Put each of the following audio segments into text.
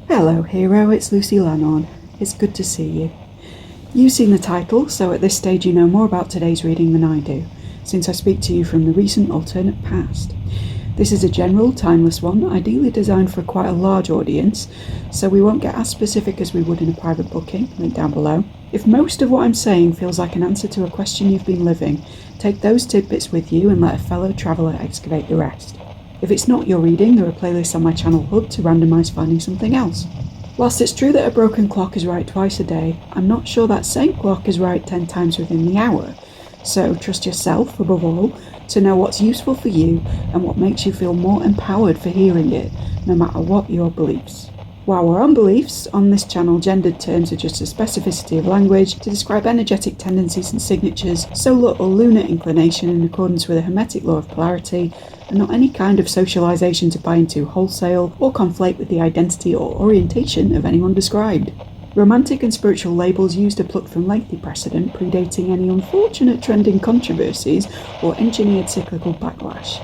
Hello hero, it's Lucy Lannon. It's good to see you. You've seen the title, so at this stage you know more about today's reading than I do, since I speak to you from the recent alternate past. This is a general, timeless one, ideally designed for quite a large audience, so we won't get as specific as we would in a private booking, link down below. If most of what I'm saying feels like an answer to a question you've been living, take those tidbits with you and let a fellow traveller excavate the rest. If it's not your reading, there are playlists on my channel hub to randomise finding something else. Whilst it's true that a broken clock is right twice a day, I'm not sure that same clock is right 10 times within the hour. So trust yourself, above all, to know what's useful for you and what makes you feel more empowered for hearing it, no matter what your beliefs. While we're on beliefs, on this channel gendered terms are just a specificity of language to describe energetic tendencies and signatures, solar or lunar inclination in accordance with a hermetic law of polarity, and not any kind of socialisation to buy into wholesale or conflate with the identity or orientation of anyone described. Romantic and spiritual labels used are plucked from lengthy precedent predating any unfortunate trending controversies or engineered cyclical backlash.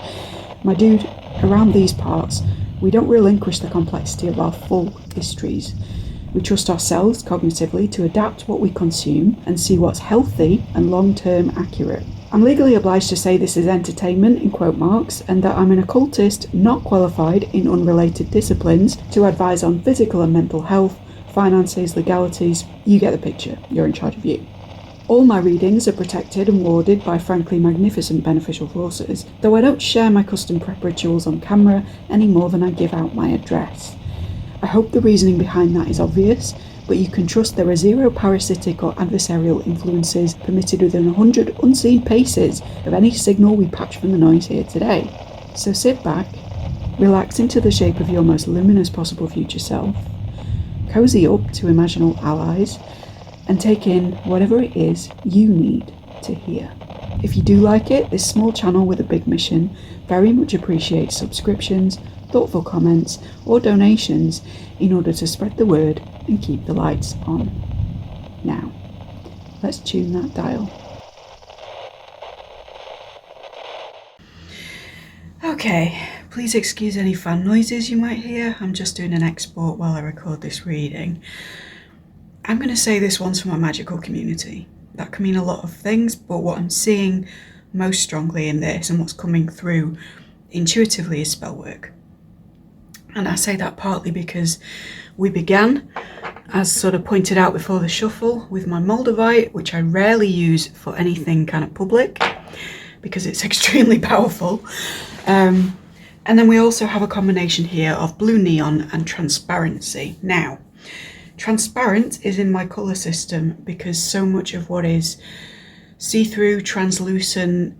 My dude, around these parts, we don't relinquish the complexity of our full histories. We trust ourselves cognitively to adapt what we consume and see what's healthy and long-term accurate. I'm legally obliged to say this is entertainment in quote marks and that I'm an occultist not qualified in unrelated disciplines to advise on physical and mental health, finances, legalities. You get the picture, you're in charge of you. All my readings are protected and warded by frankly magnificent beneficial forces, though I don't share my custom prep rituals on camera any more than I give out my address. I hope the reasoning behind that is obvious, but you can trust there are zero parasitic or adversarial influences permitted within 100 unseen paces of any signal we patch from the noise here today. So sit back, relax into the shape of your most luminous possible future self, cozy up to imaginal allies, and take in whatever it is you need to hear. If you do like it, this small channel with a big mission very much appreciates subscriptions, thoughtful comments, or donations in order to spread the word and keep the lights on. Now, let's tune that dial. Okay, please excuse any fan noises you might hear. I'm just doing an export while I record this reading. I'm going to say this one's from my Magickal community. That can mean a lot of things, but what I'm seeing most strongly in this and what's coming through intuitively is spell work. And I say that partly because we began, as sort of pointed out before the shuffle, with my Moldavite, which I rarely use for anything kind of public because it's extremely powerful. And then we also have a combination here of blue neon and transparency. Now, transparent is in my colour system because so much of what is see-through, translucent,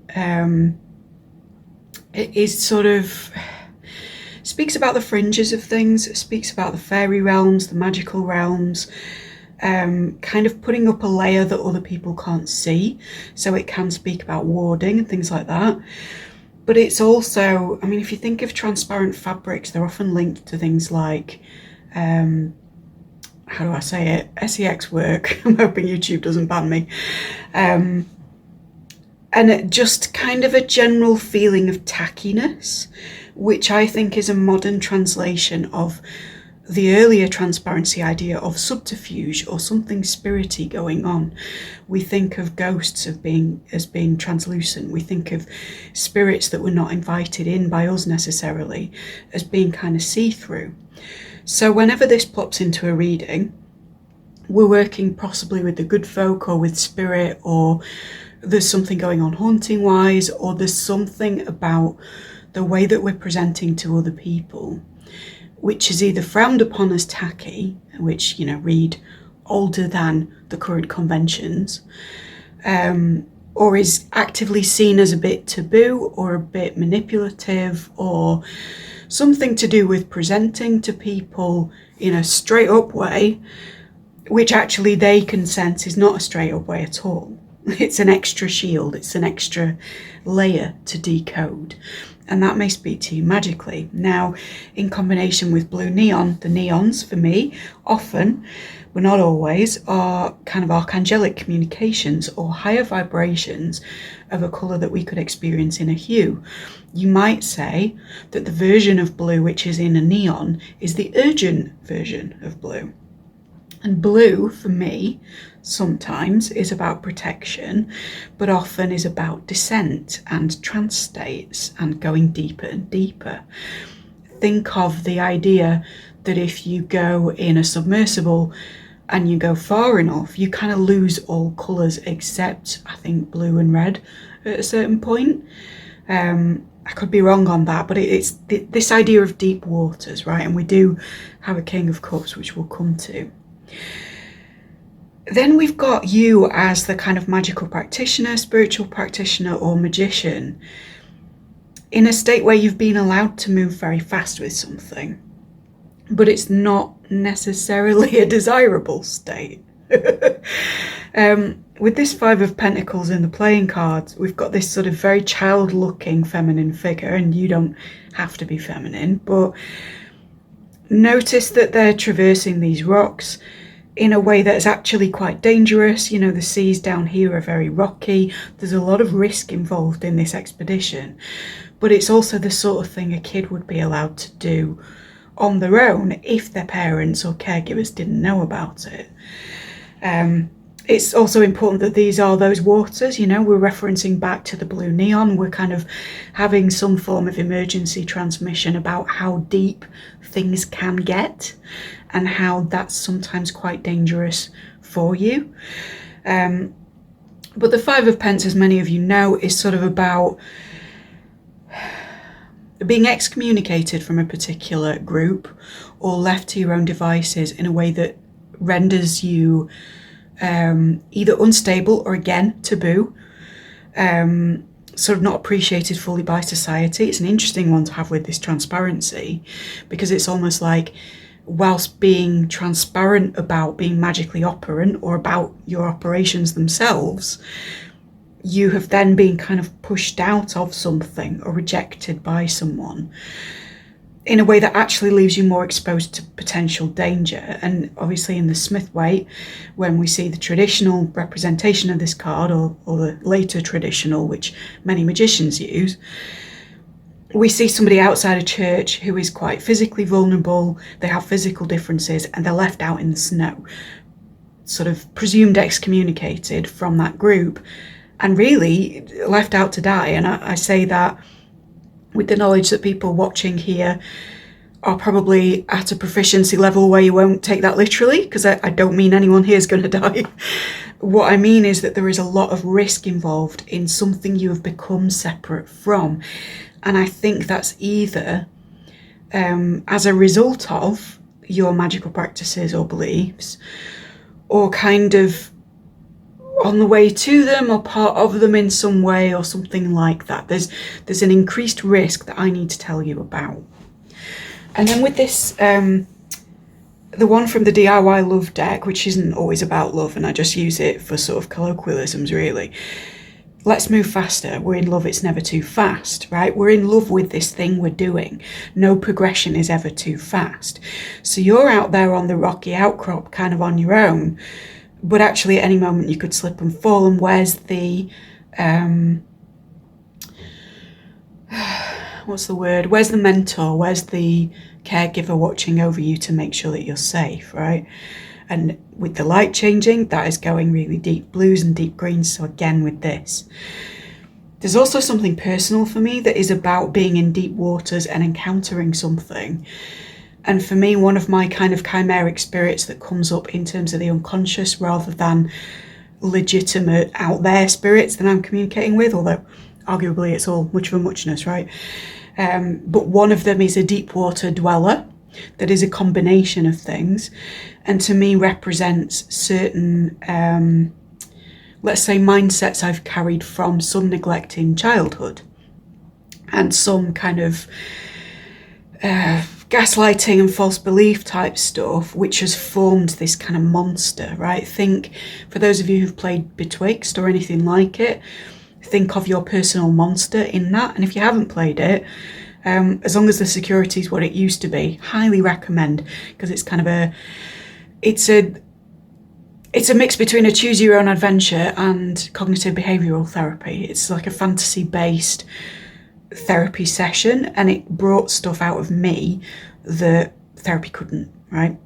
it is sort of speaks about the fringes of things, it speaks about the fairy realms, the magical realms, kind of putting up a layer that other people can't see, so it can speak about warding and things like that. But it's also, I mean, if you think of transparent fabrics, they're often linked to things like how do I say it? SEX work. I'm hoping YouTube doesn't ban me. And it just kind of a general feeling of tackiness, which I think is a modern translation of the earlier transparency idea of subterfuge or something spirity going on. We think of ghosts as being translucent. We think of spirits that were not invited in by us necessarily as being kind of see-through. So whenever this pops into a reading, we're working possibly with the good folk or with spirit, or there's something going on haunting wise, or there's something about the way that we're presenting to other people, which is either frowned upon as tacky, which, you know, read older than the current conventions, or is actively seen as a bit taboo or a bit manipulative, or something to do with presenting to people in a straight up way, which actually they can sense is not a straight up way at all. It's an extra shield, it's an extra layer to decode. And that may speak to you magically. Now, in combination with blue neon, the neons for me often, but not always, are kind of archangelic communications or higher vibrations of a colour that we could experience in a hue. You might say that the version of blue which is in a neon is the urgent version of blue. And blue, for me, sometimes is about protection, but often is about descent and trance states and going deeper and deeper. Think of the idea that if you go in a submersible and you go far enough, you kind of lose all colours except, I think, blue and red at a certain point. I could be wrong on that, but it's this idea of deep waters, right? And we do have a King of Cups, which we'll come to. Then we've got you as the kind of magical practitioner, spiritual practitioner, or magician in a state where you've been allowed to move very fast with something, but it's not necessarily a desirable state. With this Five of Pentacles in the playing cards, we've got this sort of very child-looking feminine figure, and you don't have to be feminine, but notice that they're traversing these rocks in a way that is actually quite dangerous. You know, the seas down here are very rocky. There's a lot of risk involved in this expedition, but it's also the sort of thing a kid would be allowed to do on their own if their parents or caregivers didn't know about it. It's also important that these are those waters, you know, we're referencing back to the blue neon. We're kind of having some form of emergency transmission about how deep things can get and how that's sometimes quite dangerous for you. But the Five of Pentacles, as many of you know, is sort of about being excommunicated from a particular group or left to your own devices in a way that renders you either unstable or, again, taboo, sort of not appreciated fully by society. It's an interesting one to have with this transparency, because it's almost like, whilst being transparent about being magically operant or about your operations themselves, you have then been kind of pushed out of something or rejected by someone in a way that actually leaves you more exposed to potential danger. And obviously in the Smith Waite, when we see the traditional representation of this card, or the later traditional, which many magicians use, we see somebody outside a church who is quite physically vulnerable, they have physical differences, and they're left out in the snow, sort of presumed excommunicated from that group, and really left out to die. And I say that with the knowledge that people watching here are probably at a proficiency level where you won't take that literally, because I don't mean anyone here is going to die. What I mean is that there is a lot of risk involved in something you have become separate from. And I think that's either as a result of your magical practices or beliefs, or kind of on the way to them or part of them in some way or something like that. There's an increased risk that I need to tell you about. And then with this, the one from the DIY love deck, which isn't always about love, and I just use it for sort of colloquialisms really. Let's move faster. We're in love, it's never too fast, right? We're in love with this thing we're doing. No progression is ever too fast. So you're out there on the rocky outcrop kind of on your own, but actually at any moment you could slip and fall. And where's the, what's the word? Where's the mentor? Where's the caregiver watching over you to make sure that you're safe, right? And with the light changing, that is going really deep blues and deep greens. So again, with this, there's also something personal for me that is about being in deep waters and encountering something. And for me, one of my kind of chimeric spirits that comes up in terms of the unconscious rather than legitimate out there spirits that I'm communicating with, although arguably it's all much of a muchness, right? But one of them is a deep water dweller that is a combination of things, and to me represents certain, let's say, mindsets I've carried from some neglect in childhood and some kind of gaslighting and false belief type stuff, which has formed this kind of monster, right? Think, for those of you who've played Betwixt or anything like it, think of your personal monster in that. And if you haven't played it, as long as the security is what it used to be, highly recommend, because it's kind of it's a mix between a choose your own adventure and cognitive behavioural therapy. It's like a fantasy based therapy session, and it brought stuff out of me that therapy couldn't, right?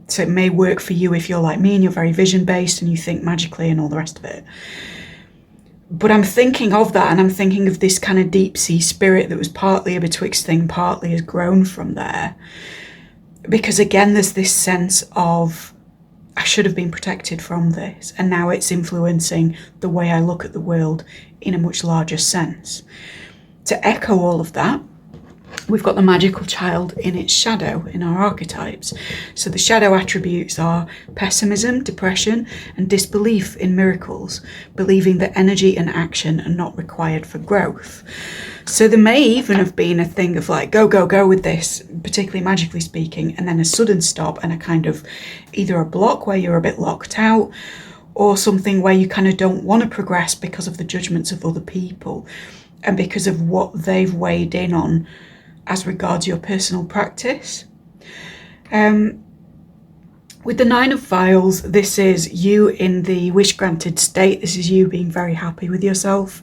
So it may work for you if you're like me and you're very vision based and you think magically and all the rest of it. But I'm thinking of that, and I'm thinking of this kind of deep sea spirit that was partly a betwixt thing, partly has grown from there. Because again, there's this sense of, I should have been protected from this, and now it's influencing the way I look at the world in a much larger sense. To echo all of that, we've got the magical child in its shadow in our archetypes. So the shadow attributes are pessimism, depression, and disbelief in miracles, believing that energy and action are not required for growth. So there may even have been a thing of like, go, go, go with this, particularly magically speaking, and then a sudden stop and a kind of either a block where you're a bit locked out, or something where you kind of don't want to progress because of the judgments of other people and because of what they've weighed in on as regards your personal practice. With the Nine of Vials, this is you in the wish-granted state. This is you being very happy with yourself.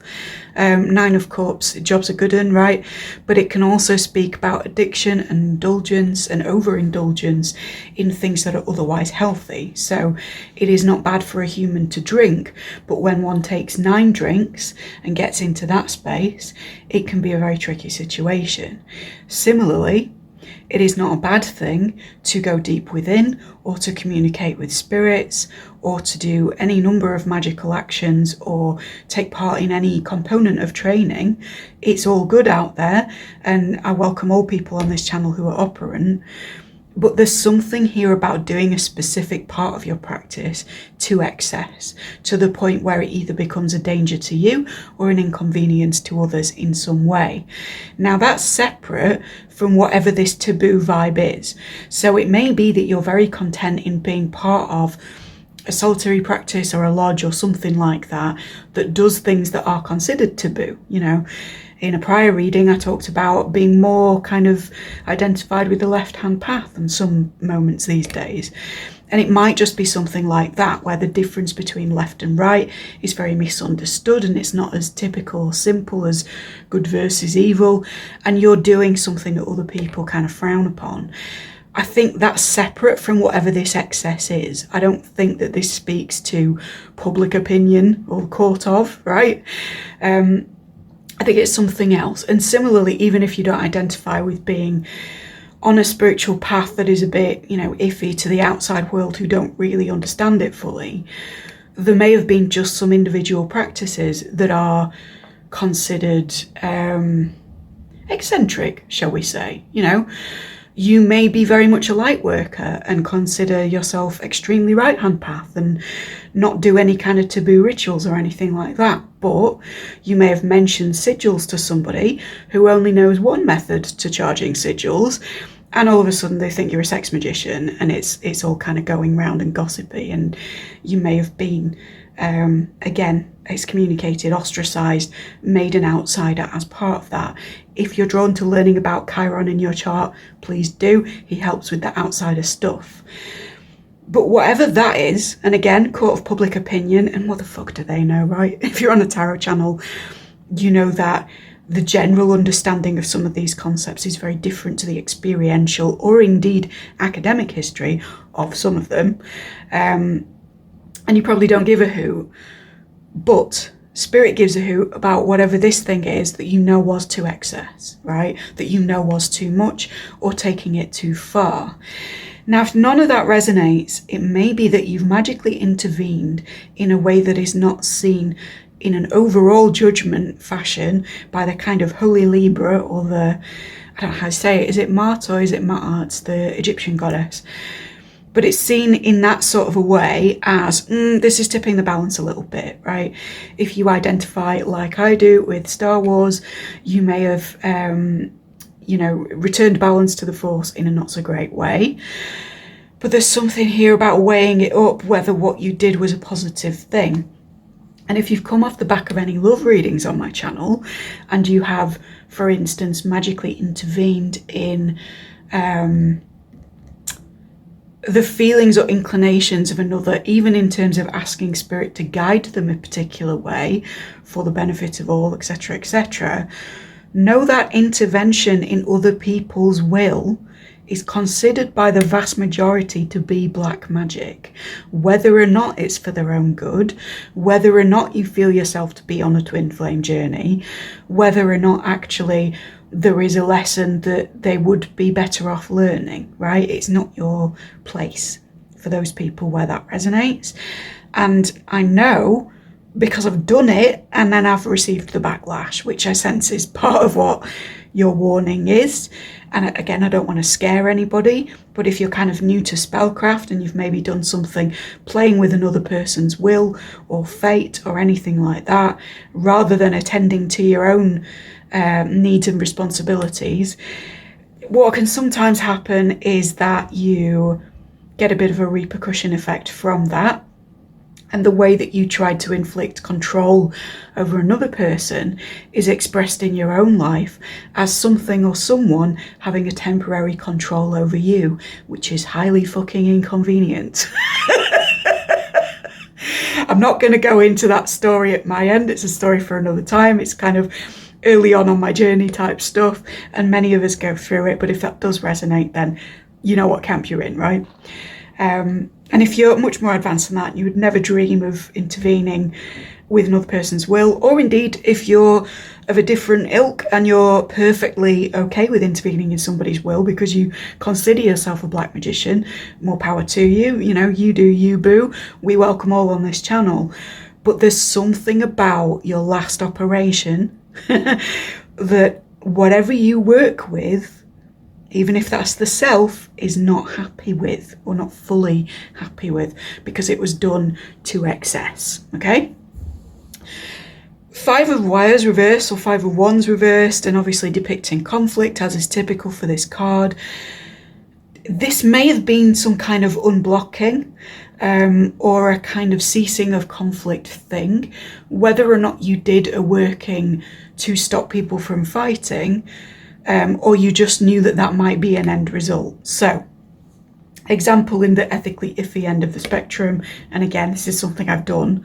Nine of Cups, job's a good one, right? But it can also speak about addiction and indulgence and overindulgence in things that are otherwise healthy. So it is not bad for a human to drink, but when one takes 9 drinks and gets into that space, it can be a very tricky situation. Similarly, it is not a bad thing to go deep within or to communicate with spirits or to do any number of magical actions or take part in any component of training. It's all good out there, and I welcome all people on this channel who are operant. But there's something here about doing a specific part of your practice to excess, to the point where it either becomes a danger to you or an inconvenience to others in some way. Now that's separate from whatever this taboo vibe is. So it may be that you're very content in being part of a solitary practice or a lodge or something like that that does things that are considered taboo, you know. In a prior reading, I talked about being more kind of identified with the left-hand path in some moments these days. And it might just be something like that, where the difference between left and right is very misunderstood and it's not as typical or simple as good versus evil, and you're doing something that other people kind of frown upon. I think that's separate from whatever this excess is. I don't think that this speaks to public opinion or court of, right? I think it's something else. And similarly, even if you don't identify with being on a spiritual path that is a bit, you know, iffy to the outside world who don't really understand it fully, there may have been just some individual practices that are considered eccentric, shall we say, you know. You may be very much a light worker and consider yourself extremely right-hand path and not do any kind of taboo rituals or anything like that. But you may have mentioned sigils to somebody who only knows one method to charging sigils, and all of a sudden they think you're a sex magician, and it's all kind of going round and gossipy, and you may have been, again, excommunicated, ostracised, made an outsider as part of that. If you're drawn to learning about Chiron in your chart, please do. He helps with the outsider stuff. But whatever that is, and again, court of public opinion, and what the fuck do they know, right? If you're on a tarot channel, you know that the general understanding of some of these concepts is very different to the experiential or indeed academic history of some of them. And you probably don't give a hoot. But Spirit gives a hoot about whatever this thing is that you know was to excess, right? That you know was too much or taking it too far. Now, if none of that resonates, it may be that you've magically intervened in a way that is not seen in an overall judgment fashion by the kind of holy Libra or the, I don't know how to say it, is it Ma'at or is it Ma'at, the Egyptian goddess? But it's seen in that sort of a way as, this is tipping the balance a little bit, right? If you identify like I do with Star Wars, you may have, returned balance to the force in a not so great way. But there's something here about weighing it up, whether what you did was a positive thing. And if you've come off the back of any love readings on my channel, and you have, for instance, magically intervened in the feelings or inclinations of another, even in terms of asking spirit to guide them a particular way for the benefit of all, etc., etc., know that intervention in other people's will is considered by the vast majority to be black magic, whether or not it's for their own good, whether or not you feel yourself to be on a twin flame journey, whether or not actually there is a lesson that they would be better off learning, right? It's not your place for those people where that resonates. And I know, because I've done it and then I've received the backlash, which I sense is part of what your warning is. And again, I don't want to scare anybody, but if you're kind of new to spellcraft and you've maybe done something playing with another person's will or fate or anything like that, rather than attending to your own needs and responsibilities, what can sometimes happen is that you get a bit of a repercussion effect from that. And the way that you tried to inflict control over another person is expressed in your own life as something or someone having a temporary control over you, which is highly fucking inconvenient. I'm not going to go into that story at my end. It's a story for another time. It's kind of early on my journey type stuff, and many of us go through it. But if that does resonate, then you know what camp you're in, right? And if you're much more advanced than that, you would never dream of intervening with another person's will, or indeed if you're of a different ilk and you're perfectly okay with intervening in somebody's will because you consider yourself a black magician, more power to you. You do you, boo. We welcome all on this channel. But there's something about your last operation that whatever you work with, even if that's the self, is not happy with or not fully happy with because it was done to excess, okay? 5 of Wires reversed, or 5 of Wands reversed, and obviously depicting conflict, as is typical for this card. This may have been some kind of unblocking or a kind of ceasing of conflict thing. Whether or not you did a working to stop people from fighting, or you just knew that that might be an end result. So, example in the ethically iffy end of the spectrum, and again, this is something I've done,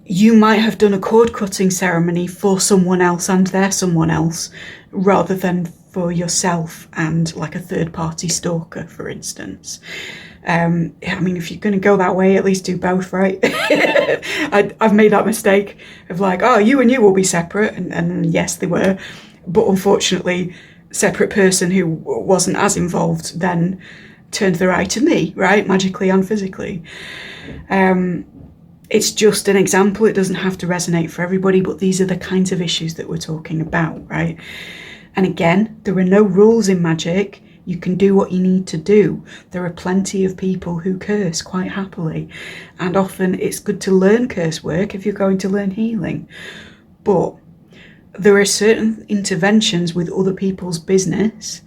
you might have done a cord cutting ceremony for someone else and their someone else, rather than for yourself and like a third party stalker, for instance. I mean, if you're going to go that way, at least do both, right? I've made that mistake of like, oh, you and you will be separate, and yes, they were. But unfortunately, separate person who wasn't as involved then turned their eye to me, right? Magically and physically. It's just an example. It doesn't have to resonate for everybody, but these are the kinds of issues that we're talking about, right? And again, there are no rules in magic. You can do what you need to do. There are plenty of people who curse quite happily. And often it's good to learn curse work if you're going to learn healing. But there are certain interventions with other people's business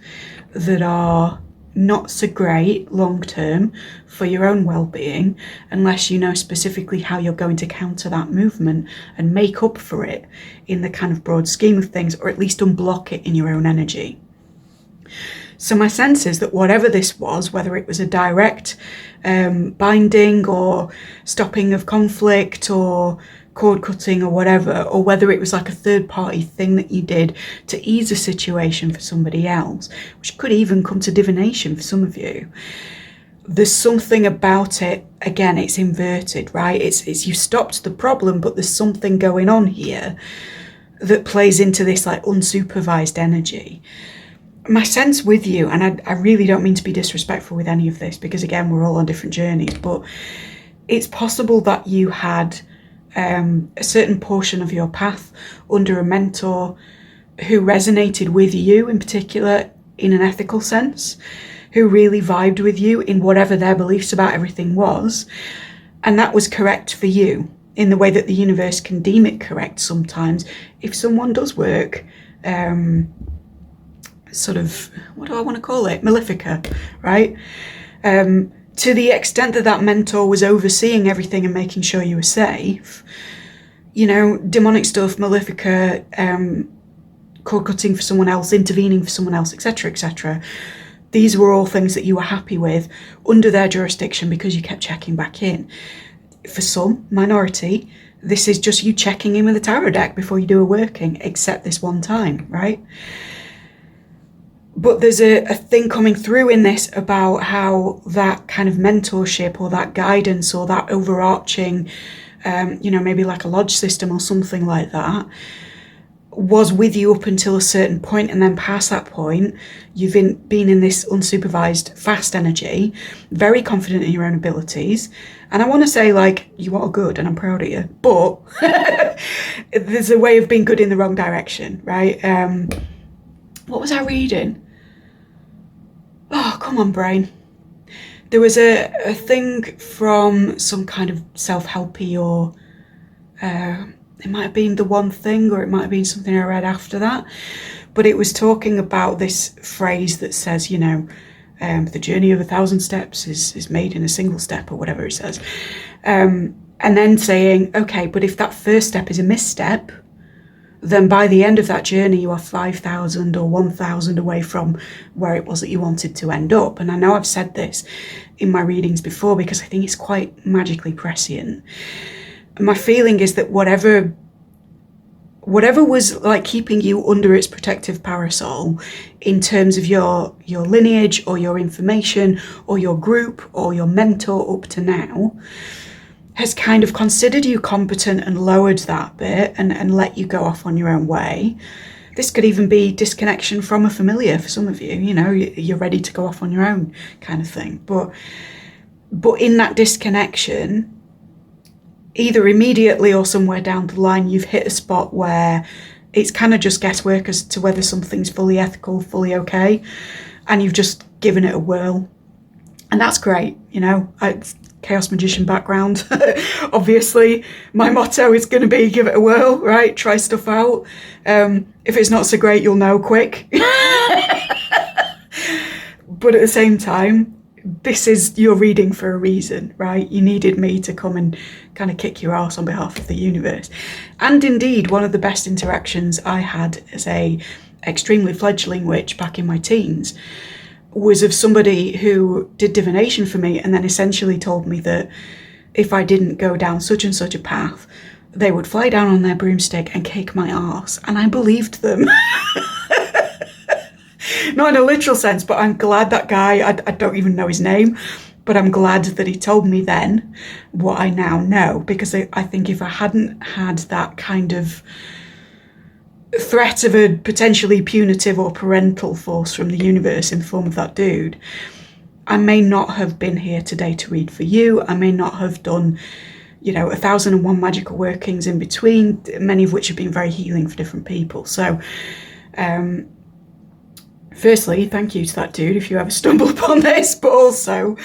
that are not so great long term for your own well-being, unless you know specifically how you're going to counter that movement and make up for it in the kind of broad scheme of things, or at least unblock it in your own energy. So my sense is that whatever this was, whether it was a direct binding or stopping of conflict or cord cutting or whatever, or whether it was like a third party thing that you did to ease a situation for somebody else, which could even come to divination for some of you, there's something about it, again, it's inverted, right? It's you stopped the problem, but there's something going on here that plays into this like unsupervised energy. My sense with you, and I really don't mean to be disrespectful with any of this, because again, we're all on different journeys, but it's possible that you had a certain portion of your path under a mentor who resonated with you in particular in an ethical sense, who really vibed with you in whatever their beliefs about everything was, and that was correct for you in the way that the universe can deem it correct sometimes if someone does work sort of, what do I want to call it? Malefica, right? To the extent that that mentor was overseeing everything and making sure you were safe, you know, demonic stuff, malefica, cord cutting for someone else, intervening for someone else, etc., etc. These were all things that you were happy with under their jurisdiction because you kept checking back in. For some minority, this is just you checking in with a tarot deck before you do a working, except this one time, right? But there's a thing coming through in this about how that kind of mentorship or that guidance or that overarching, you know, maybe like a lodge system or something like that, was with you up until a certain point, and then past that point, you've been in this unsupervised, fast energy, very confident in your own abilities. And I want to say, like, you are good and I'm proud of you, but there's a way of being good in the wrong direction, right? What was I reading? Oh, come on, brain. There was a thing from some kind of self-helpy, or it might have been The One Thing, or it might have been something I read after that. But it was talking about this phrase that says, you know, the journey of 1,000 steps is made in a single step, or whatever it says. And then saying, okay, but if that first step is a misstep, then by the end of that journey, you are 5,000 or 1,000 away from where it was that you wanted to end up. And I know I've said this in my readings before because I think it's quite magically prescient. My feeling is that whatever was like keeping you under its protective parasol in terms of your lineage or your information or your group or your mentor up to now has kind of considered you competent and lowered that bit and let you go off on your own way. This could even be disconnection from a familiar for some of you, you know, you're ready to go off on your own kind of thing. But in that disconnection, either immediately or somewhere down the line, you've hit a spot where it's kind of just guesswork as to whether something's fully ethical, fully okay, and you've just given it a whirl. And that's great, you know. Chaos magician background, obviously. My motto is going to be give it a whirl, right? Try stuff out. If it's not so great, you'll know quick. But at the same time, this is your reading for a reason, right? You needed me to come and kind of kick your ass on behalf of the universe. And indeed, one of the best interactions I had as a extremely fledgling witch back in my teens was of somebody who did divination for me and then essentially told me that if I didn't go down such and such a path, they would fly down on their broomstick and kick my arse. And I believed them. Not in a literal sense, but I'm glad that guy, I don't even know his name, but I'm glad that he told me then what I now know, because I think if I hadn't had that kind of threat of a potentially punitive or parental force from the universe in the form of that dude, I may not have been here today to read for you. I may not have done, you know, 1,001 magical workings in between, many of which have been very healing for different people. So, firstly, thank you to that dude if you ever stumble upon this, but also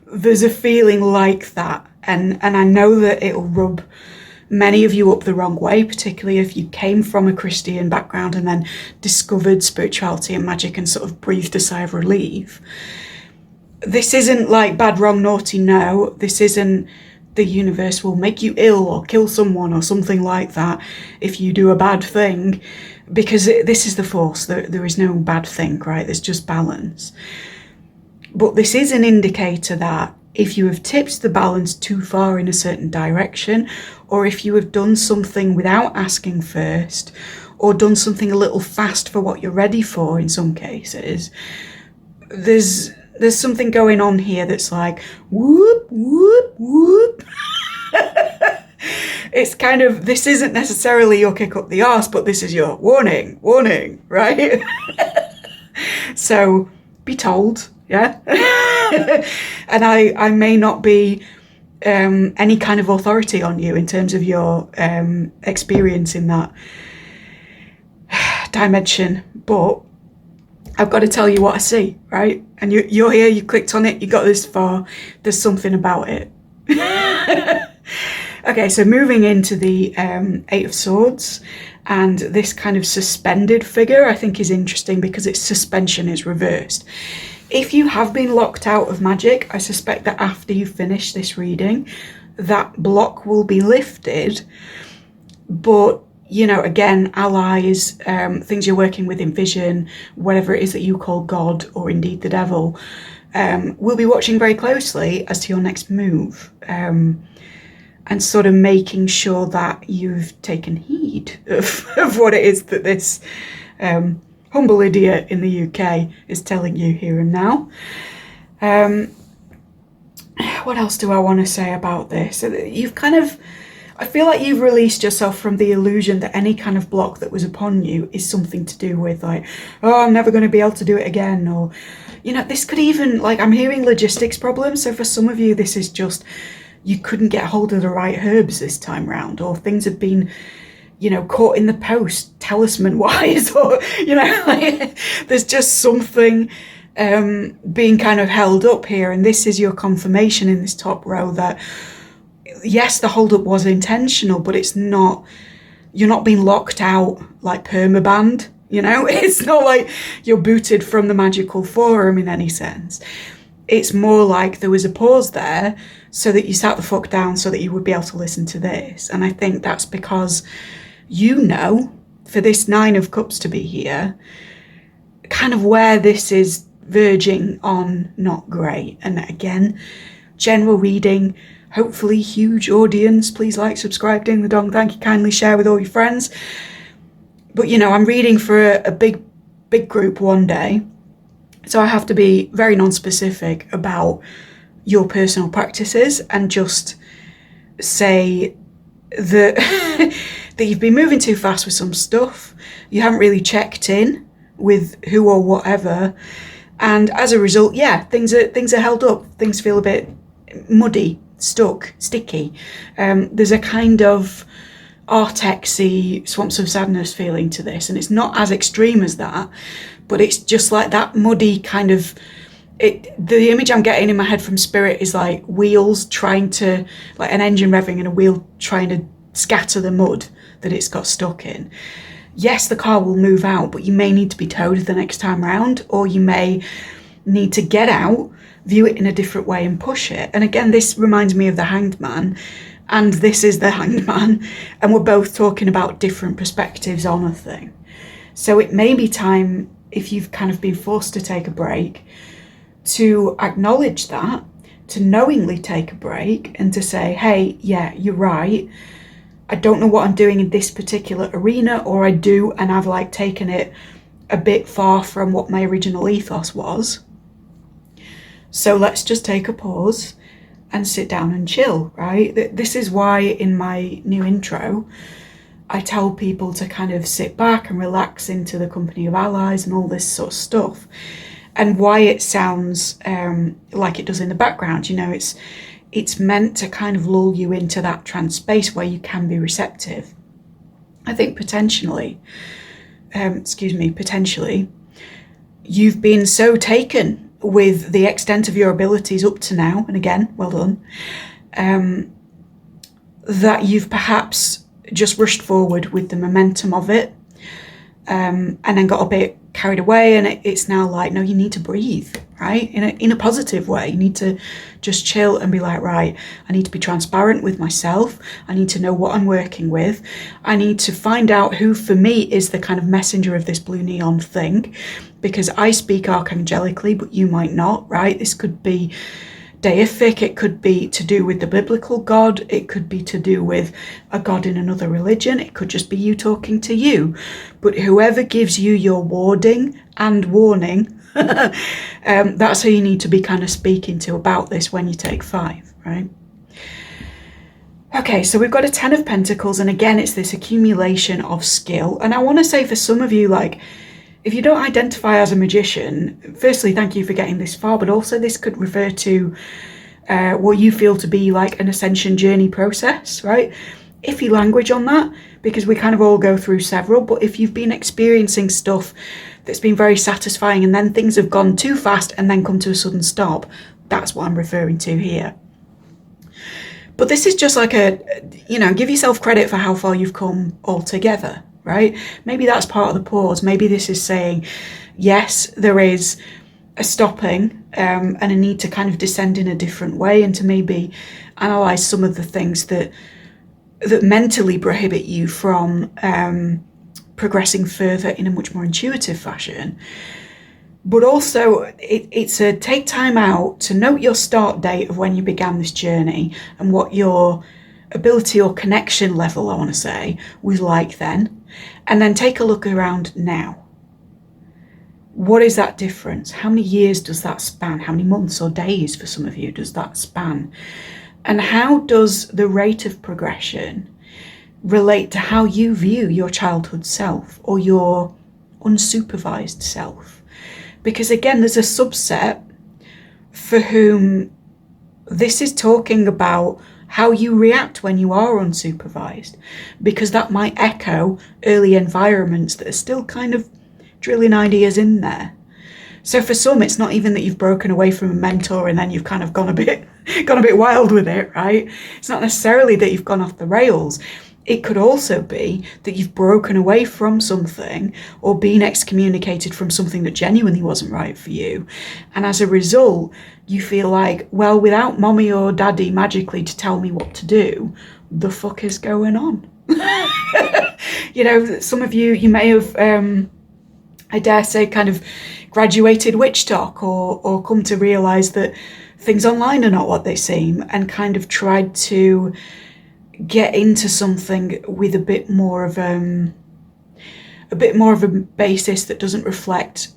there's a feeling like that. And I know that it'll rub many of you up the wrong way, particularly if you came from a Christian background and then discovered spirituality and magic and sort of breathed a sigh of relief. This isn't like bad, wrong, naughty, no. This isn't the universe will make you ill or kill someone or something like that if you do a bad thing, because this is the force. There is no bad thing, right? There's just balance. But this is an indicator that if you have tipped the balance too far in a certain direction, or if you have done something without asking first, or done something a little fast for what you're ready for in some cases, there's something going on here that's like, whoop, whoop, whoop. It's kind of, this isn't necessarily your kick up the arse, but this is your warning, right? So be told, yeah? And I may not be any kind of authority on you in terms of your experience in that dimension, but I've got to tell you what I see, right? And you're here, you clicked on it, you got this far, there's something about it. Okay, so moving into the Eight of Swords, And this kind of suspended figure I think is interesting because its suspension is reversed. If you have been locked out of magic, I suspect that after you finish this reading, that block will be lifted. But, you know, again, allies, things you're working with in vision, whatever it is that you call God or indeed the devil, will be watching very closely as to your next move, and sort of making sure that you've taken heed of what it is that this humble idiot in the UK is telling you here and now. What else do I want to say about this? You've kind of, I feel like you've released yourself from the illusion that any kind of block that was upon you is something to do with like, oh, I'm never going to be able to do it again. Or, you know, this could even, like, I'm hearing logistics problems. So for some of you, this is just, you couldn't get hold of the right herbs this time round, or things have been, you know, caught in the post talisman wise, or, you know, like, there's just something being kind of held up here. And this is your confirmation in this top row that, yes, the hold up was intentional, but it's not, you're not being locked out like permaband, you know, it's not like you're booted from the magical forum in any sense. It's more like there was a pause there so that you sat the fuck down so that you would be able to listen to this. And I think that's because, you know, for this 9 of Cups to be here, kind of where this is verging on not great. And again, general reading, hopefully huge audience. Please like, subscribe, ding the dong. Thank you, kindly share with all your friends. But, you know, I'm reading for a big group one day. So I have to be very non-specific about your personal practices and just say that, that you've been moving too fast with some stuff. You haven't really checked in with who or whatever. And as a result, yeah, things are held up. Things feel a bit muddy, stuck, sticky. There's a kind of Artexy Swamps of Sadness feeling to this. And it's not as extreme as that, but it's just like that muddy kind of, the image I'm getting in my head from spirit is like wheels trying to, like an engine revving and a wheel trying to scatter the mud that it's got stuck in. Yes, the car will move out, but you may need to be towed the next time round, or you may need to get out, view it in a different way and push it. And again, this reminds me of the Hanged Man, and this is the Hanged Man, and we're both talking about different perspectives on a thing. So it may be time, if you've kind of been forced to take a break, to acknowledge that, to knowingly take a break and to say, hey, yeah, you're right. I don't know what I'm doing in this particular arena, or I do, and I've like taken it a bit far from what my original ethos was. So let's just take a pause and sit down and chill, right? This is why in my new intro, I tell people to kind of sit back and relax into the company of allies and all this sort of stuff. And why it sounds like it does in the background, you know, it's meant to kind of lull you into that trance space where you can be receptive. I think potentially, you've been so taken with the extent of your abilities up to now, and again, well done, that you've perhaps just rushed forward with the momentum of it, and then got a bit carried away, and it's now like, no, you need to breathe, right? In a positive way. You need to just chill and be like, right, I need to be transparent with myself. I need to know what I'm working with. I need to find out who for me is the kind of messenger of this blue neon thing, because I speak archangelically, but you might not, right? This could be deific, it could be to do with the biblical God, it could be to do with a God in another religion, it could just be you talking to you. But whoever gives you your warding and warning, that's who you need to be kind of speaking to about this when you take 5, right? Okay, so we've got a 10 of Pentacles, and again, it's this accumulation of skill. And I want to say for some of you, like, if you don't identify as a magician, firstly, thank you for getting this far, but also this could refer to what you feel to be like an ascension journey process, right? Iffy language on that, because we kind of all go through several, but if you've been experiencing stuff that's been very satisfying and then things have gone too fast and then come to a sudden stop, that's what I'm referring to here. But this is just like a, you know, give yourself credit for how far you've come altogether, right? Maybe that's part of the pause. Maybe this is saying, yes, there is a stopping and a need to kind of descend in a different way, and to maybe analyze some of the things that mentally prohibit you from progressing further in a much more intuitive fashion. But also, it's a take time out to note your start date of when you began this journey and what your ability or connection level, I want to say, was like then. And then take a look around now. What is that difference? How many years does that span? How many months or days for some of you does that span? And how does the rate of progression relate to how you view your childhood self or your unsupervised self? Because again, there's a subset for whom this is talking about how you react when you are unsupervised, because that might echo early environments that are still kind of drilling ideas in there. So for some, it's not even that you've broken away from a mentor and then you've kind of gone a bit wild with it, right? It's not necessarily that you've gone off the rails. It could also be that you've broken away from something or been excommunicated from something that genuinely wasn't right for you. And as a result, you feel like, well, without mommy or daddy magically to tell me what to do, the fuck is going on? You know, some of you may have, I dare say, kind of graduated witch talk or come to realise that things online are not what they seem, and kind of tried to get into something with a bit more of a basis that doesn't reflect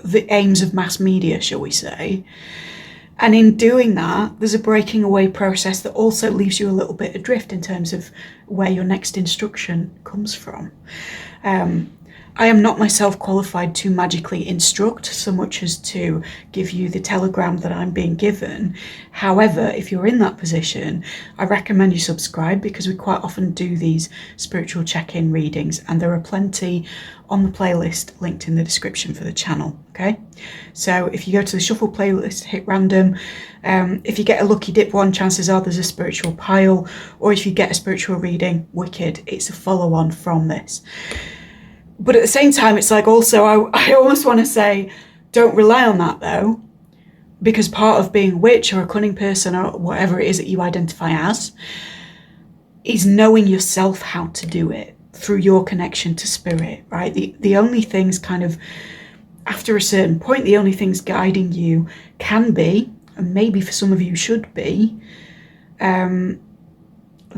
the aims of mass media, shall we say. And in doing that, there's a breaking away process that also leaves you a little bit adrift in terms of where your next instruction comes from. I am not myself qualified to magically instruct so much as to give you the telegram that I'm being given. However, if you're in that position, I recommend you subscribe, because we quite often do these spiritual check-in readings, and there are plenty on the playlist linked in the description for the channel, okay? So if you go to the shuffle playlist, hit random. If you get a lucky dip one, chances are there's a spiritual pile, or if you get a spiritual reading, wicked, it's a follow-on from this. But at the same time, it's like also, I almost want to say, don't rely on that though, because part of being a witch or a cunning person or whatever it is that you identify as is knowing yourself how to do it through your connection to spirit, right? The only things kind of, after a certain point, the only things guiding you can be, and maybe for some of you should be, the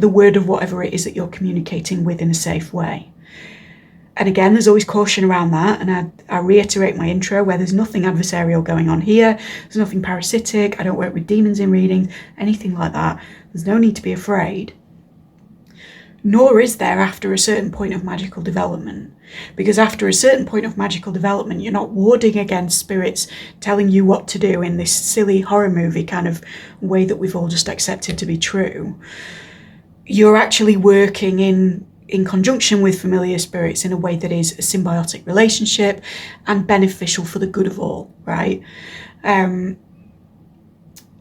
word of whatever it is that you're communicating with in a safe way. And again, there's always caution around that. And I reiterate my intro where there's nothing adversarial going on here. There's nothing parasitic. I don't work with demons in readings, anything like that. There's no need to be afraid. Nor is there after a certain point of magical development. Because after a certain point of magical development, you're not warding against spirits telling you what to do in this silly horror movie kind of way that we've all just accepted to be true. You're actually working in conjunction with familiar spirits in a way that is a symbiotic relationship and beneficial for the good of all, right?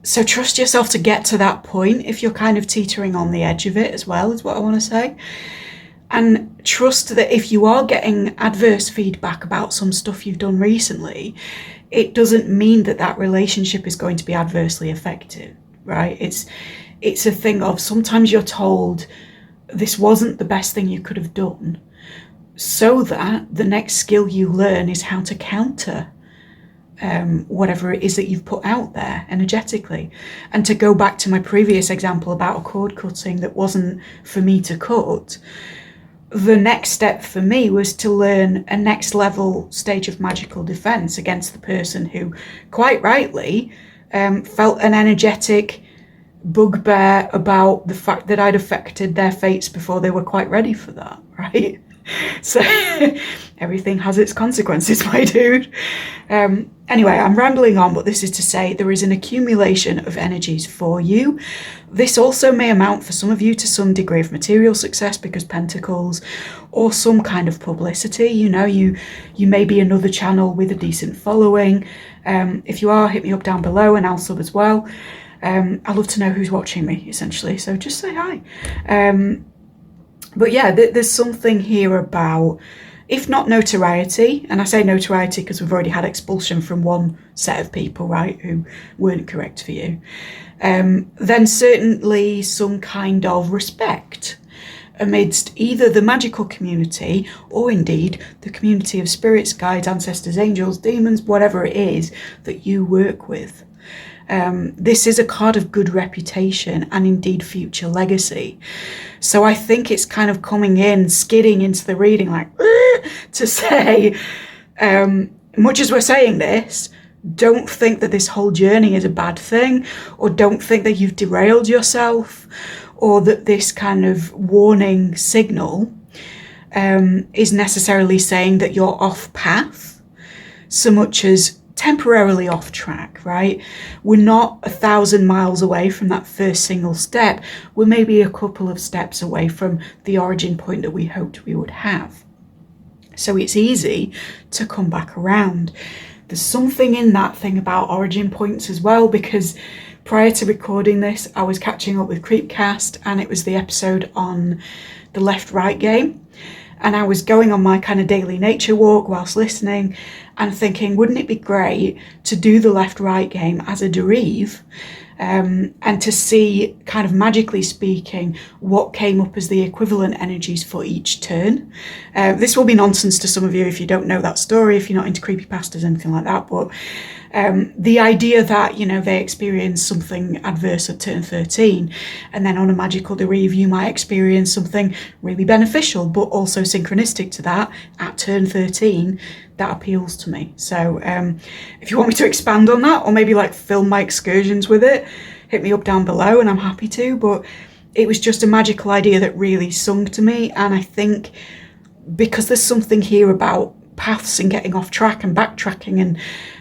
So trust yourself to get to that point if you're kind of teetering on the edge of it as well, is what I want to say. And trust that if you are getting adverse feedback about some stuff you've done recently, it doesn't mean that that relationship is going to be adversely affected, right? It's a thing of sometimes you're told this wasn't the best thing you could have done, so that the next skill you learn is how to counter whatever it is that you've put out there energetically. And to go back to my previous example about a cord cutting that wasn't for me to cut, the next step for me was to learn a next level stage of magical defense against the person who, quite rightly, felt an energetic bugbear about the fact that I'd affected their fates before they were quite ready for that, right? So everything has its consequences, my dude. Anyway, I'm rambling on, but this is to say there is an accumulation of energies for you. This also may amount for some of you to some degree of material success, because pentacles, or some kind of publicity. You know, you may be another channel with a decent following. If you are, hit me up down below and I'll sub as well. I love to know who's watching me, essentially, so just say hi. But yeah, there's something here about, if not notoriety, and I say notoriety because we've already had expulsion from one set of people, right, who weren't correct for you, then certainly some kind of respect amidst either the magical community or indeed the community of spirits, guides, ancestors, angels, demons, whatever it is that you work with. This is a card of good reputation and indeed future legacy. So I think it's kind of coming in, skidding into the reading like, to say, much as we're saying this, don't think that this whole journey is a bad thing, or don't think that you've derailed yourself, or that this kind of warning signal is necessarily saying that you're off path, so much as temporarily off track, right? We're not 1,000 miles away from that first single step. We're maybe a couple of steps away from the origin point that we hoped we would have. So it's easy to come back around. There's something in that thing about origin points as well, because prior to recording this, I was catching up with Creepcast, and it was the episode on the left-right game. And I was going on my kind of daily nature walk whilst listening and thinking, wouldn't it be great to do the left-right game as a derive, and to see, kind of magically speaking, what came up as the equivalent energies for each turn. This will be nonsense to some of you if you don't know that story, if you're not into creepypastas or anything like that, but the idea that, you know, they experience something adverse at turn 13, and then on a magical derive you might experience something really beneficial but also synchronistic to that at turn 13, that appeals to me. So if you want me to expand on that, or maybe like film my excursions with it, hit me up down below and I'm happy to. But it was just a magical idea that really sung to me, and I think because there's something here about paths and getting off track and backtracking and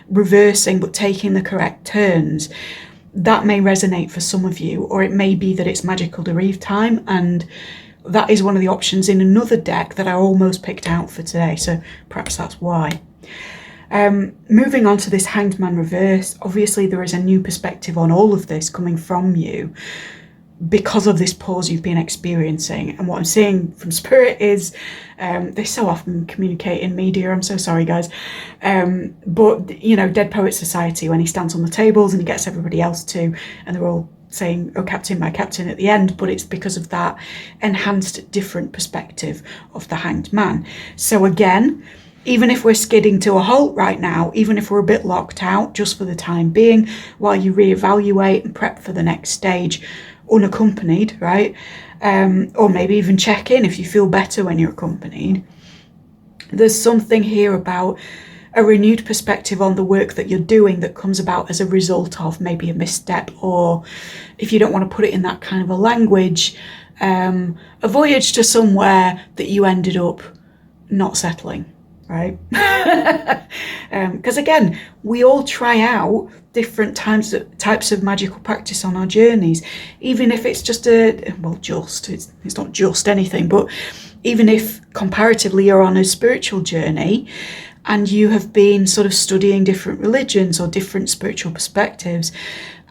reversing but taking the correct turns, that may resonate for some of you, or it may be that it's magical derive time, and that is one of the options in another deck that I almost picked out for today, so perhaps that's why. Moving on to this Hanged Man reverse, obviously there is a new perspective on all of this coming from you because of this pause you've been experiencing. And what I'm seeing from Spirit is, they so often communicate in media, I'm so sorry guys, but you know, Dead Poets Society, when he stands on the tables and he gets everybody else to, and they're all saying, "Oh captain, my captain," at the end, but it's because of that enhanced different perspective of the Hanged Man. So again, even if we're skidding to a halt right now, even if we're a bit locked out just for the time being, while you reevaluate and prep for the next stage unaccompanied, right? Or maybe even check in if you feel better when you're accompanied. There's something here about a renewed perspective on the work that you're doing that comes about as a result of maybe a misstep, or if you don't want to put it in that kind of a language, a voyage to somewhere that you ended up not settling, right? Because again, we all try out different types of magical practice on our journeys, even if it's just it's not just anything, but even if comparatively you're on a spiritual journey and you have been sort of studying different religions or different spiritual perspectives,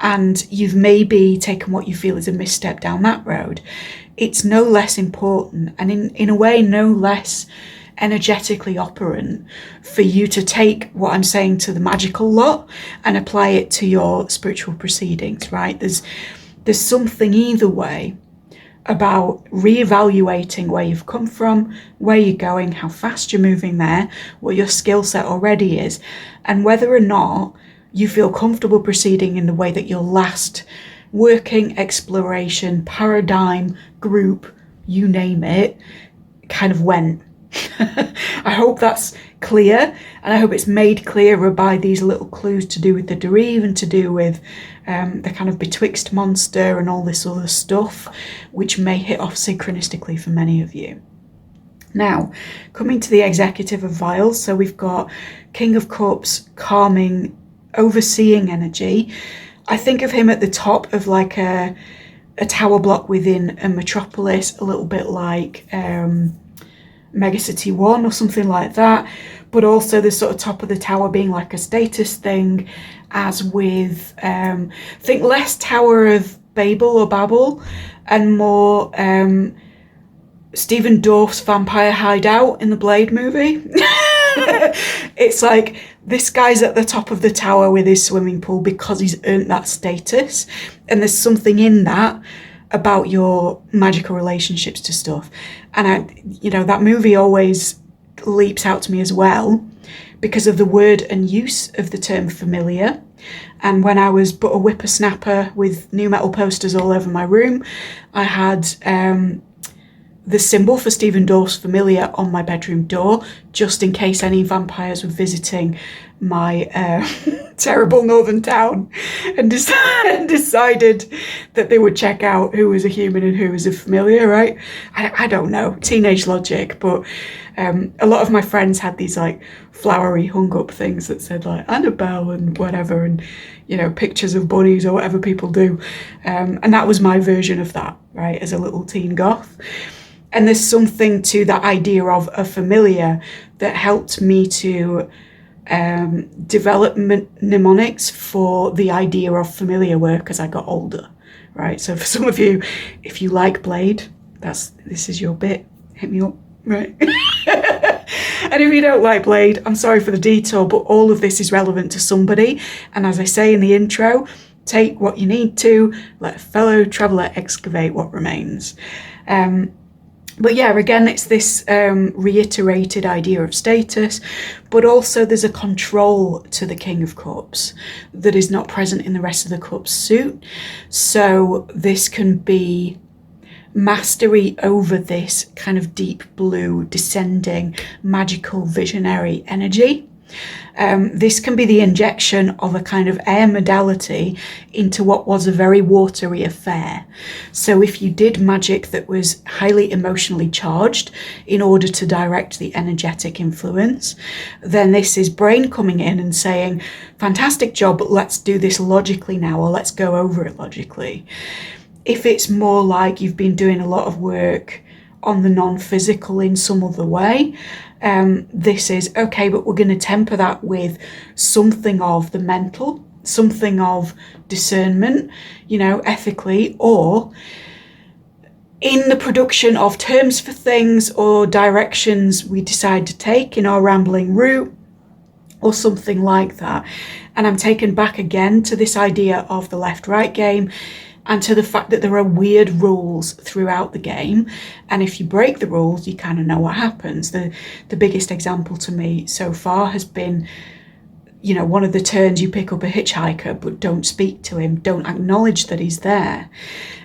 and you've maybe taken what you feel is a misstep down that road, it's no less important, and in a way no less energetically operant for you to take what I'm saying to the magical lot and apply it to your spiritual proceedings, right? There's something either way about reevaluating where you've come from, where you're going, how fast you're moving there, what your skill set already is, and whether or not you feel comfortable proceeding in the way that your last working, exploration, paradigm, group, you name it, kind of went. I hope that's clear, and I hope it's made clearer by these little clues to do with the derive and to do with the kind of betwixt monster and all this other stuff, which may hit off synchronistically for many of you. Now, coming to the executive of vials, so we've got King of Cups, calming, overseeing energy. I think of him at the top of like a tower block within a metropolis, a little bit like Megacity 1 or something like that, but also the sort of top of the tower being like a status thing, as with think less Tower of Babel or Babel and more Stephen Dorff's vampire hideout in the Blade movie. It's like, this guy's at the top of the tower with his swimming pool because he's earned that status. And there's something in that about your magical relationships to stuff. And that movie always leaps out to me as well because of the word and use of the term familiar. And when I was but a whippersnapper with new metal posters all over my room, I had the symbol for Stephen Dorff's familiar on my bedroom door, just in case any vampires were visiting my terrible northern town and decided that they would check out who was a human and who was a familiar, right? I don't know, teenage logic, but a lot of my friends had these like flowery hung up things that said like Annabelle and whatever, and pictures of bunnies or whatever people do, and that was my version of that, right, as a little teen goth. And there's something to that idea of a familiar that helped me to develop mnemonics for the idea of familiar work as I got older, right? So for some of you, if you like Blade, this is your bit. Hit me up, right? And if you don't like Blade, I'm sorry for the detour, but all of this is relevant to somebody. And as I say in the intro, take what you need to, let a fellow traveller excavate what remains. But yeah, again, it's this reiterated idea of status, but also there's a control to the King of Cups that is not present in the rest of the Cups suit. So this can be mastery over this kind of deep blue, descending, magical, visionary energy. This can be the injection of a kind of air modality into what was a very watery affair. So if you did magic that was highly emotionally charged in order to direct the energetic influence, then this is brain coming in and saying, fantastic job, but let's do this logically now, or let's go over it logically. If it's more like you've been doing a lot of work on the non-physical in some other way, this is okay, but we're going to temper that with something of the mental, something of discernment, ethically, or in the production of terms for things or directions we decide to take in our rambling route, or something like that. And I'm taken back again to this idea of the left-right game, and to the fact that there are weird rules throughout the game. And if you break the rules, you kind of know what happens. The biggest example to me so far has been, one of the turns you pick up a hitchhiker, but don't speak to him, don't acknowledge that he's there.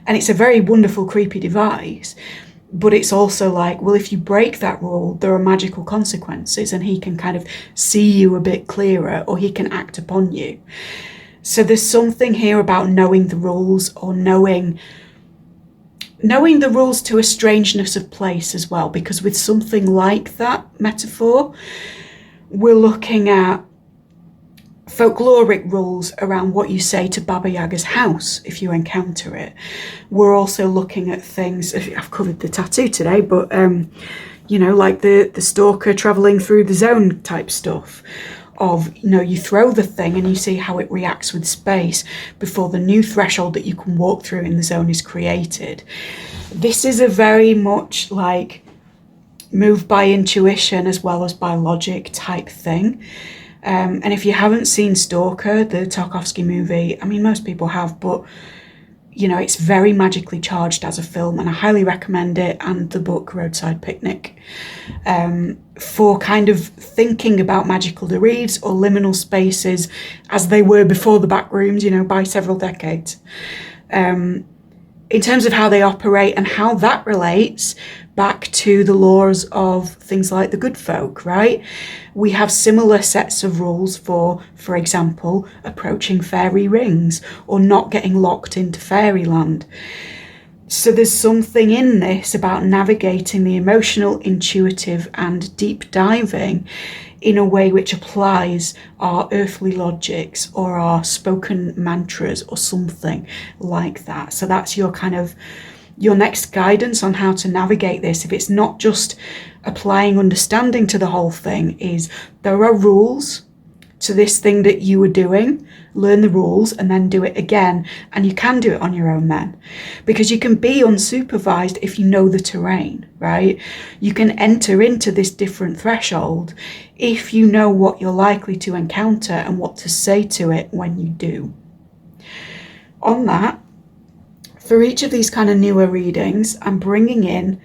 And it's a very wonderful, creepy device. But it's also like, well, if you break that rule, there are magical consequences, and he can kind of see you a bit clearer, or he can act upon you. So there's something here about knowing the rules, or knowing the rules to a strangeness of place as well, because with something like that metaphor, we're looking at folkloric rules around what you say to Baba Yaga's house if you encounter it. We're also looking at things, I've covered the tattoo today, but like the stalker travelling through the zone type stuff. Of, you throw the thing and you see how it reacts with space before the new threshold that you can walk through in the zone is created. This is a very much like move by intuition as well as by logic type thing. And if you haven't seen Stalker, the Tarkovsky movie, I mean, most people have, but it's very magically charged as a film, and I highly recommend it, and the book Roadside Picnic, for kind of thinking about magical derivatives or liminal spaces as they were before the back rooms, by several decades. In terms of how they operate and how that relates back to the laws of things like the good folk, right? We have similar sets of rules for example, approaching fairy rings or not getting locked into fairyland. So there's something in this about navigating the emotional, intuitive, and deep diving in a way which applies our earthly logics or our spoken mantras or something like that. So that's your next guidance on how to navigate this. If it's not just applying understanding to the whole thing, is there are rules, to this thing that you were doing, learn the rules, and then do it again. And you can do it on your own then, because you can be unsupervised if you know the terrain, right? You can enter into this different threshold if you know what you're likely to encounter and what to say to it when you do. On that, for each of these kind of newer readings, I'm bringing in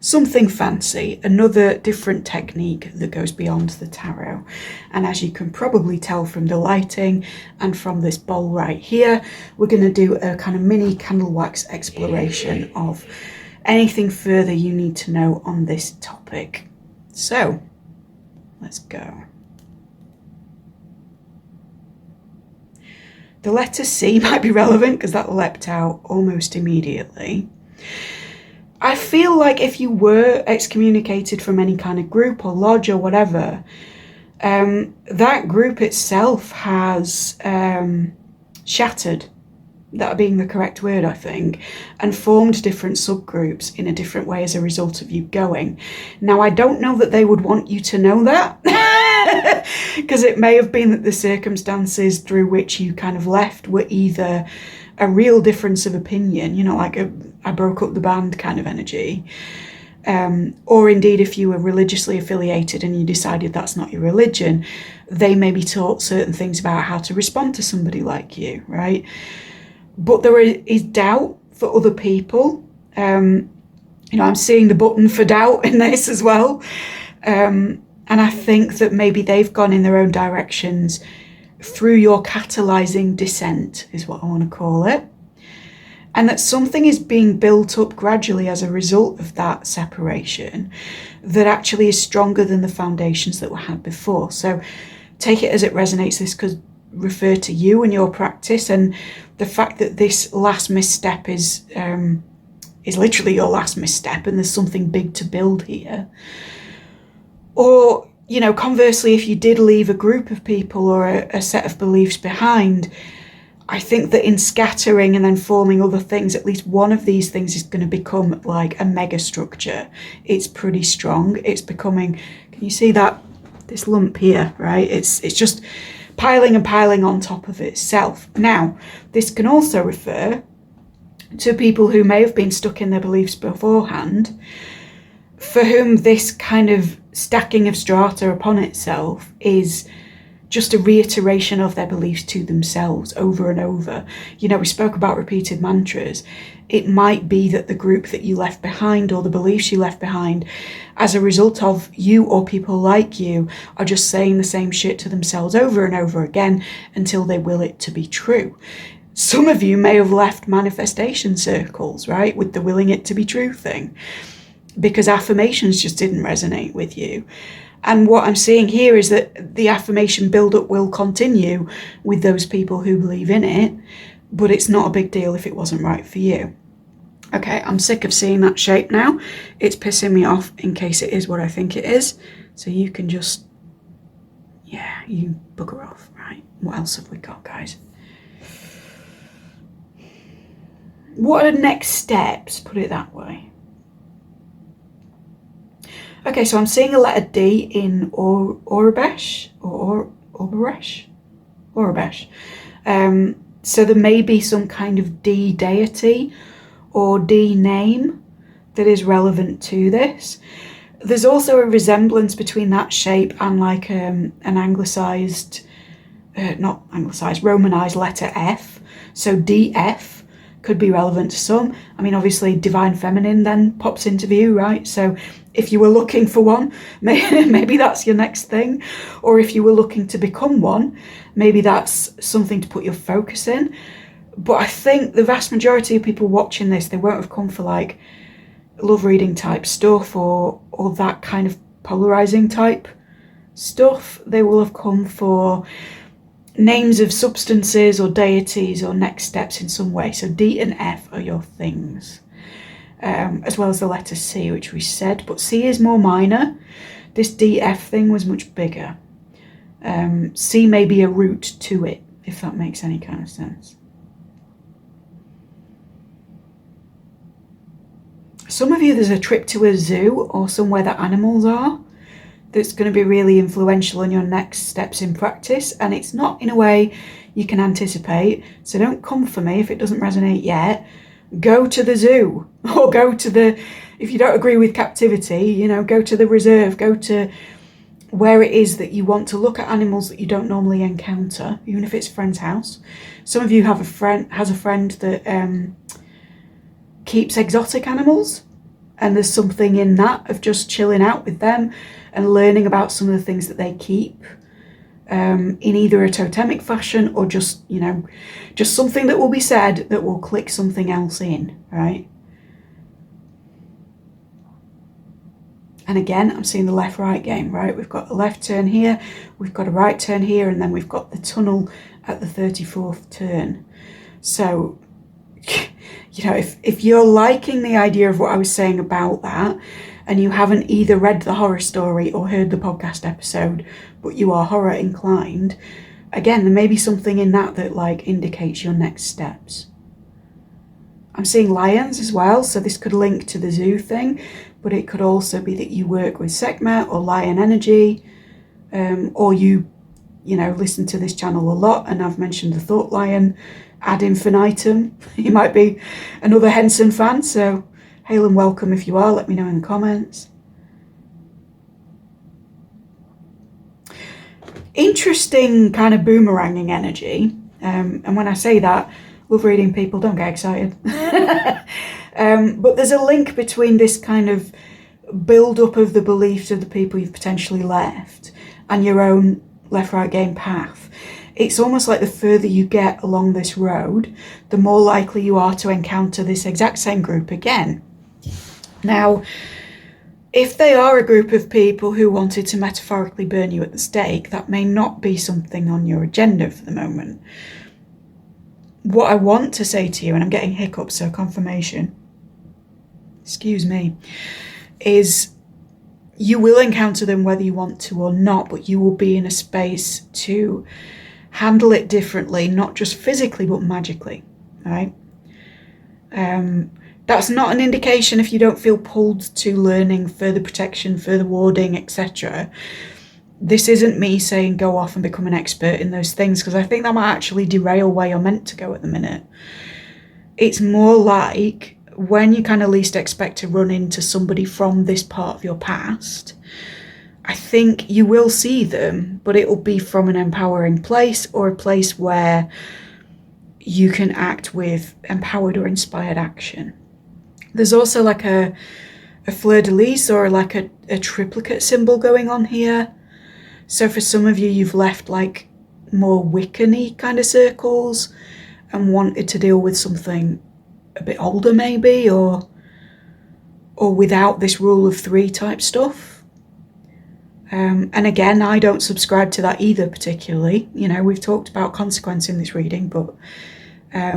something fancy, another different technique that goes beyond the tarot. And as you can probably tell from the lighting and from this bowl right here, we're going to do a kind of mini candle wax exploration of anything further you need to know on this topic. So let's go. The letter C might be relevant because that leapt out almost immediately. I feel like if you were excommunicated from any kind of group or lodge or whatever, that group itself has shattered, that being the correct word, I think, and formed different subgroups in a different way as a result of you going. Now, I don't know that they would want you to know that, because it may have been that the circumstances through which you kind of left were either a real difference of opinion, you know, like I broke up the band kind of energy, or indeed if you were religiously affiliated and you decided that's not your religion, they may be taught certain things about how to respond to somebody like you, right? But there is doubt for other people. You know, I'm seeing the button for doubt in this as well. And I think that maybe they've gone in their own directions through your catalyzing descent, is what I want to call it. And that something is being built up gradually as a result of that separation that actually is stronger than the foundations that were had before. So take it as it resonates. This could refer to you and your practice, and the fact that this last misstep is literally your last misstep and there's something big to build here. Or, you know, conversely, if you did leave a group of people or a set of beliefs behind, I think that in scattering and then forming other things, at least one of these things is going to become like a mega structure. It's pretty strong. It's becoming, can you see that? This lump here, right? It's just piling and piling on top of itself. Now, this can also refer to people who may have been stuck in their beliefs beforehand, for whom this kind of stacking of strata upon itself is just a reiteration of their beliefs to themselves over and over. You know, we spoke about repeated mantras. It might be that the group that you left behind or the beliefs you left behind as a result of you or people like you are just saying the same shit to themselves over and over again until they will it to be true. Some of you may have left manifestation circles, right, with the willing it to be true thing, because affirmations just didn't resonate with you. And what I'm seeing here is that the affirmation build-up will continue with those people who believe in it, but it's not a big deal if it wasn't right for you. Okay, I'm sick of seeing that shape now. It's pissing me off in case it is what I think it is. So you can just, yeah, you bugger off, right? What else have we got, guys? What are next steps? Put it that way. Okay, so I'm seeing a letter D in Aurebesh, or Aurebesh. So there may be some kind of D deity or D name that is relevant to this. There's also a resemblance between that shape and like an anglicised, not anglicised, romanised letter F. So DF could be relevant to some. I mean, obviously divine feminine then pops into view, right? So if you were looking for one, maybe that's your next thing. Or if you were looking to become one, maybe that's something to put your focus in. But I think the vast majority of people watching this, they won't have come for like love reading type stuff or that kind of polarizing type stuff. They will have come for names of substances or deities or next steps in some way. So D and F are your things, as well as the letter C, which we said, but C is more minor. This DF thing was much bigger. C may be a route to it, if that makes any kind of sense. Some of you, there's a trip to a zoo or somewhere that animals are. that's going to be really influential in your next steps in practice, and it's not in a way you can anticipate, so don't come for me if it doesn't resonate yet. Go to the zoo, or go to the, if you don't agree with captivity, you know, go to the reserve, go to where it is that you want to look at animals that you don't normally encounter, even if it's a friend's house. Some of you has a friend that keeps exotic animals, and there's something in that of just chilling out with them and learning about some of the things that they keep, in either a totemic fashion or just, you know, just something that will be said that will click something else in, right? And again, I'm seeing the left-right game, right? We've got a left turn here, we've got a right turn here, and then we've got the tunnel at the 34th turn. So, you know, if you're liking the idea of what I was saying about that, and you haven't either read the horror story or heard the podcast episode, but you are horror inclined, again, there may be something in that that like indicates your next steps. I'm seeing lions as well, so this could link to the zoo thing, but it could also be that you work with Sekhmet or lion energy, or you know, listen to this channel a lot, and I've mentioned the thought lion ad infinitum. You might be another Henson fan, so hail and welcome if you are. Let me know in the comments. Interesting kind of boomeranging energy, and when I say that, love reading people, don't get excited. But there's a link between this kind of build-up of the beliefs of the people you've potentially left and your own left-right game path. It's almost like the further you get along this road, the more likely you are to encounter this exact same group again. Now, if they are a group of people who wanted to metaphorically burn you at the stake, that may not be something on your agenda for the moment. What I want to say to you, and I'm getting hiccups, so confirmation, excuse me, is you will encounter them whether you want to or not, but you will be in a space to handle it differently, not just physically, but magically, right? That's not an indication if you don't feel pulled to learning further protection, further warding, etc. This isn't me saying go off and become an expert in those things, because I think that might actually derail where you're meant to go at the minute. It's more like when you kind of least expect to run into somebody from this part of your past, I think you will see them, but it will be from an empowering place, or a place where you can act with empowered or inspired action. There's also like a fleur-de-lis or like a triplicate symbol going on here. So for some of you, you've left like more Wiccan-y kind of circles and wanted to deal with something a bit older maybe, or without this rule of three type stuff. And again, I don't subscribe to that either particularly. You know, we've talked about consequence in this reading, but I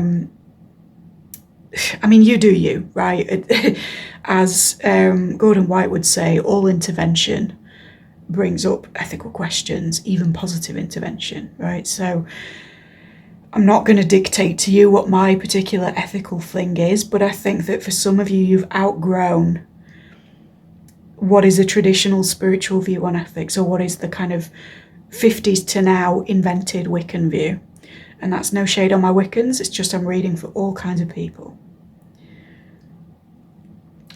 mean, you do you, right? As Gordon White would say, all intervention brings up ethical questions, even positive intervention, right? So I'm not going to dictate to you what my particular ethical thing is, but I think that for some of you, you've outgrown what is a traditional spiritual view on ethics, or what is the kind of 50s to now invented Wiccan view. And that's no shade on my Wiccans, it's just I'm reading for all kinds of people.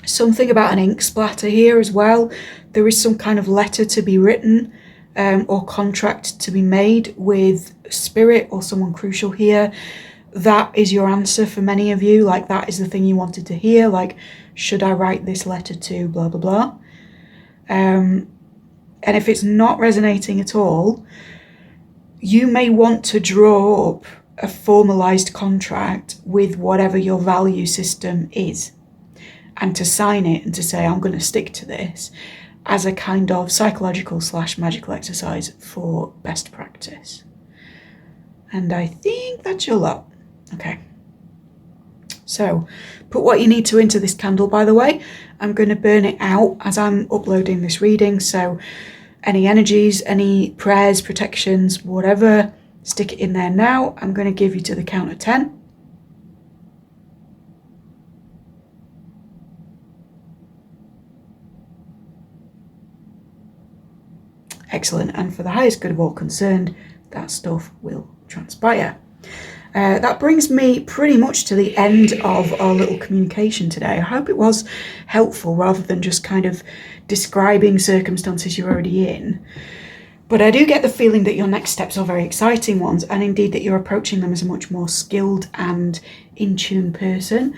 Something about an ink splatter here as well. There is some kind of letter to be written, or contract to be made with spirit or someone crucial here. That is your answer for many of you. Like, that is the thing you wanted to hear. Like, should I write this letter to blah, blah, blah? And if it's not resonating at all, you may want to draw up a formalized contract with whatever your value system is, and to sign it and to say, I'm going to stick to this, as a kind of psychological / magical exercise for best practice. And I think that's your lot. Okay. So put what you need to into this candle, by the way. I'm going to burn it out as I'm uploading this reading. So any energies, any prayers, protections, whatever, stick it in there now. I'm going to give you to the count of 10. excellent. And for the highest good of all concerned, that stuff will transpire. That brings me pretty much to the end of our little communication today. I hope it was helpful rather than just kind of describing circumstances you're already in. But I do get the feeling that your next steps are very exciting ones, and indeed that you're approaching them as a much more skilled and in-tune person.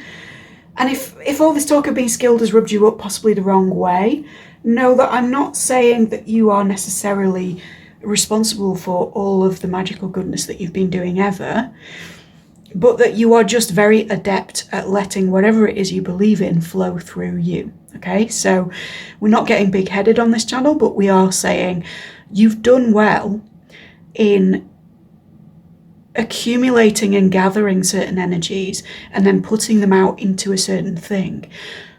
And if all this talk of being skilled has rubbed you up possibly the wrong way, know that I'm not saying that you are necessarily responsible for all of the magical goodness that you've been doing ever, but that you are just very adept at letting whatever it is you believe in flow through you. Okay, so we're not getting big-headed on this channel, but we are saying you've done well in accumulating and gathering certain energies and then putting them out into a certain thing.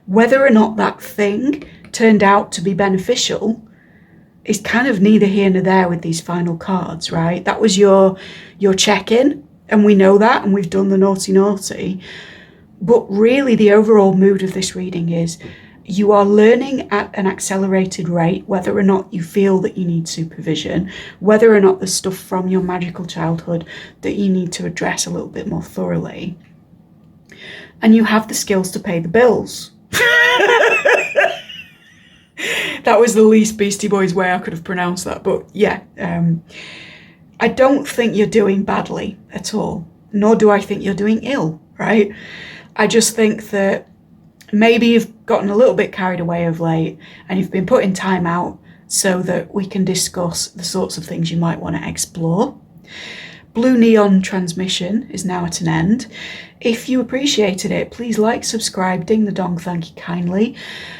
Whether or not that thing turned out to be beneficial is kind of neither here nor there with these final cards, right? That was your check-in, and we know that, and we've done the naughty. But really the overall mood of this reading is you are learning at an accelerated rate, whether or not you feel that you need supervision, whether or not there's stuff from your magical childhood that you need to address a little bit more thoroughly. And you have the skills to pay the bills. That was the least Beastie Boys way I could have pronounced that, but yeah. I don't think you're doing badly at all, nor do I think you're doing ill, right? I just think that maybe you've gotten a little bit carried away of late and you've been putting time out so that we can discuss the sorts of things you might want to explore. Blue Neon transmission is now at an end. If you appreciated it, please like, subscribe, ding the dong, thank you kindly.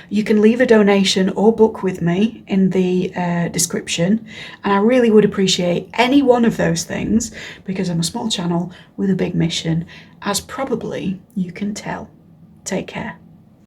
You can leave a donation or book with me in the description, and I really would appreciate any one of those things because I'm a small channel with a big mission, as probably you can tell. Take care.